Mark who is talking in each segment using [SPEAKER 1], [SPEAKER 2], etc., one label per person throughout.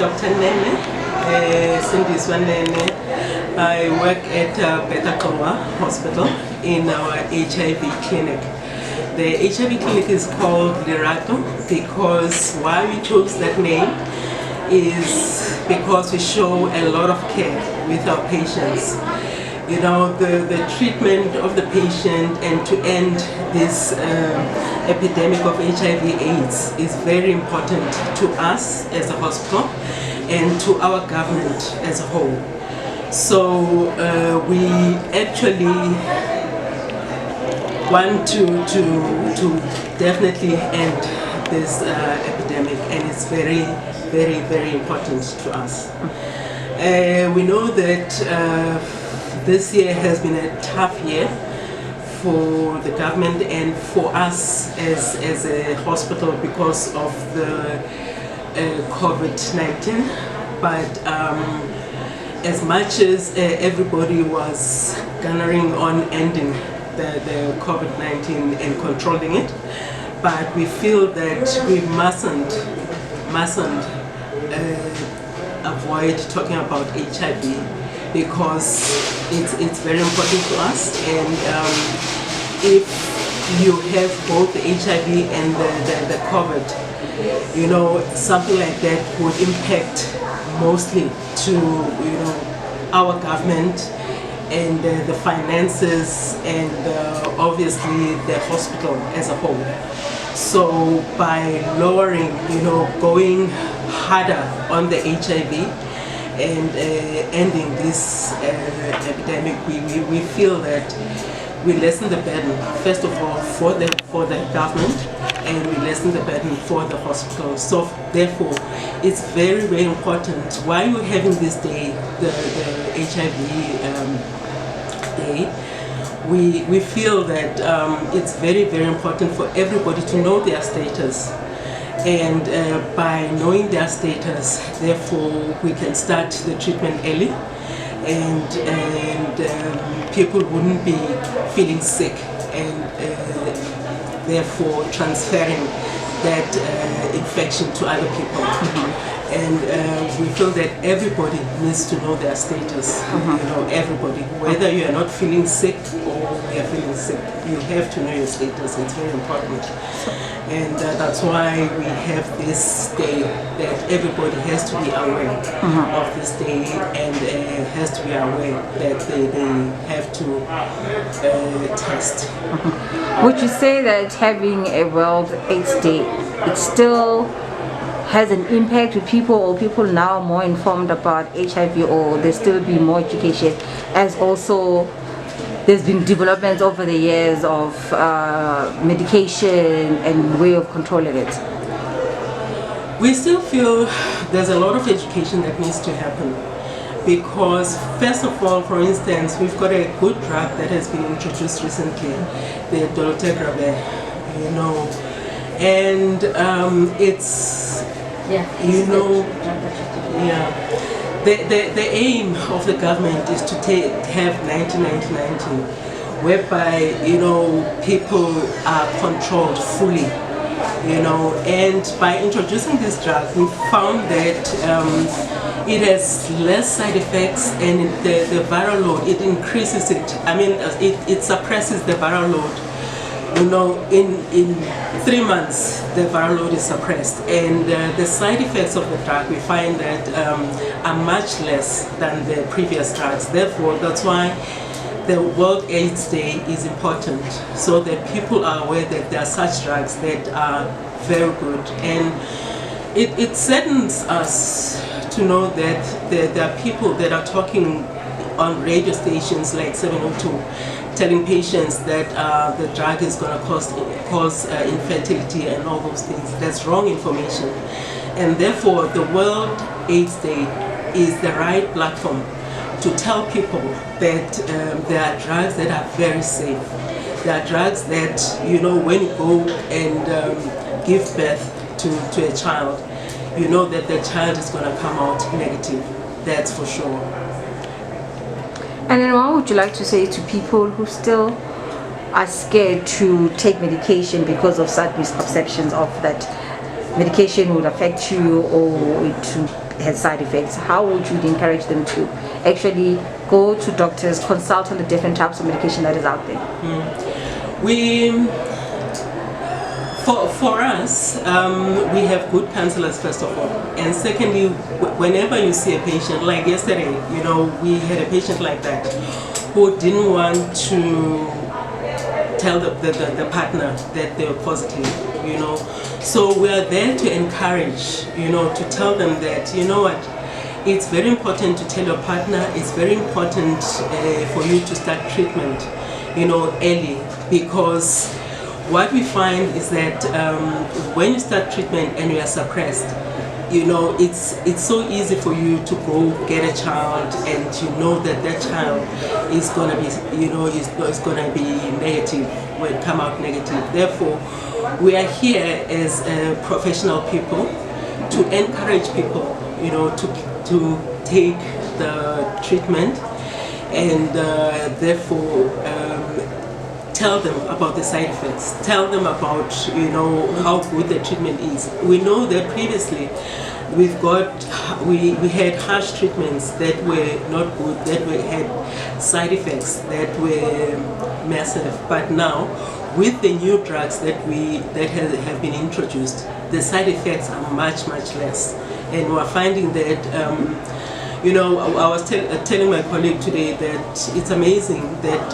[SPEAKER 1] Dr. Nene, Sindiwa Nene. I work at Bertha Gxowa Hospital in our HIV clinic. The HIV clinic is called Lerato because why we chose that name is because we show a lot of care with our patients. You know, the treatment of the patient and to end this epidemic of HIV/AIDS is very important to us as a hospital and to our government as a whole. So we actually want to definitely end this epidemic, and it's very, very, very important to us. We know that this year has been a tough year for the government and for us as a hospital because of the COVID-19, but as much as everybody was gunning on ending the COVID-19 and controlling it, but we feel that we mustn't avoid talking about HIV because it's very important to us, and if you have both the HIV and the COVID, you know, something like that would impact mostly to, you know, our government and the finances and obviously the hospital as a whole. So by lowering, you know, going harder on the HIV and ending this epidemic, we feel that we lessen the burden, first of all, for the government, and we lessen the burden for the hospital. So therefore, it's very, very important. Why we're having this day, the HIV day, we feel that it's very, very important for everybody to know their status. And by knowing their status, therefore, we can start the treatment early, and people wouldn't be feeling sick and therefore transferring that infection to other people. And we feel that everybody needs to know their status. You know, everybody, whether you are not feeling sick or you are feeling sick, you have to know your status. It's very important. And that's why we have this day, that everybody has to be aware of this day, and has to be aware that they have to test.
[SPEAKER 2] Would you say that having a World AIDS Day, it still has an impact with people, or people now more informed about HIV, or there still be more education, as also there's been developments over the years of medication and way of controlling it?
[SPEAKER 1] We still feel there's a lot of education that needs to happen, because first of all, for instance, we've got a good drug that has been introduced recently, the Gxowa, you know, and it's, you know, the aim of the government is to have 90-90-90, whereby, you know, people are controlled fully, you know, and by introducing this drug, we found that it has less side effects, and the viral load, it increases it. I mean, it suppresses the viral load. You know, in 3 months, the viral load is suppressed, and the side effects of the drug, we find that are much less than the previous drugs. Therefore, that's why the World AIDS Day is important, so that people are aware that there are such drugs that are very good. And it saddens us to know that there are people that are talking on radio stations like 702, telling patients that the drug is going to cause infertility and all those things. That's wrong information. And therefore, the World AIDS Day is the right platform to tell people that there are drugs that are very safe. There are drugs that, you know, when you go and give birth to a child, you know that the child is going to come out negative. That's for sure.
[SPEAKER 2] And then what would you like to say to people who still are scared to take medication because of such misconceptions of that medication would affect you, or has side effects, how would you encourage them to actually go to doctors, consult on the different types of medication that is out there?
[SPEAKER 1] For us, we have good counselors first of all, and secondly, whenever you see a patient, like yesterday, we had a patient like that who didn't want to tell the partner that they were positive, So we are there to encourage, to tell them that, it's very important to tell your partner, it's very important for you to start treatment, early, because what we find is that when you start treatment and you are suppressed, it's so easy for you to go get a child, and that child is gonna be, is gonna be negative, will come out negative. Therefore, we are here as professional people to encourage people, to take the treatment, and therefore tell them about the side effects, tell them about how good the treatment is. We know that previously we had harsh treatments that were not good, that had side effects that were massive, but now with the new drugs that have been introduced, the side effects are much less, and we're finding that I was telling my colleague today that it's amazing that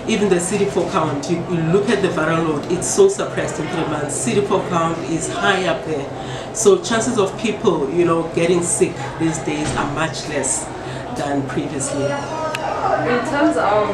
[SPEAKER 1] even the CD4 count, you look at the viral load, it's so suppressed in 3 months. CD4 count is high up there. So chances of people, getting sick these days are much less than previously.
[SPEAKER 2] In terms of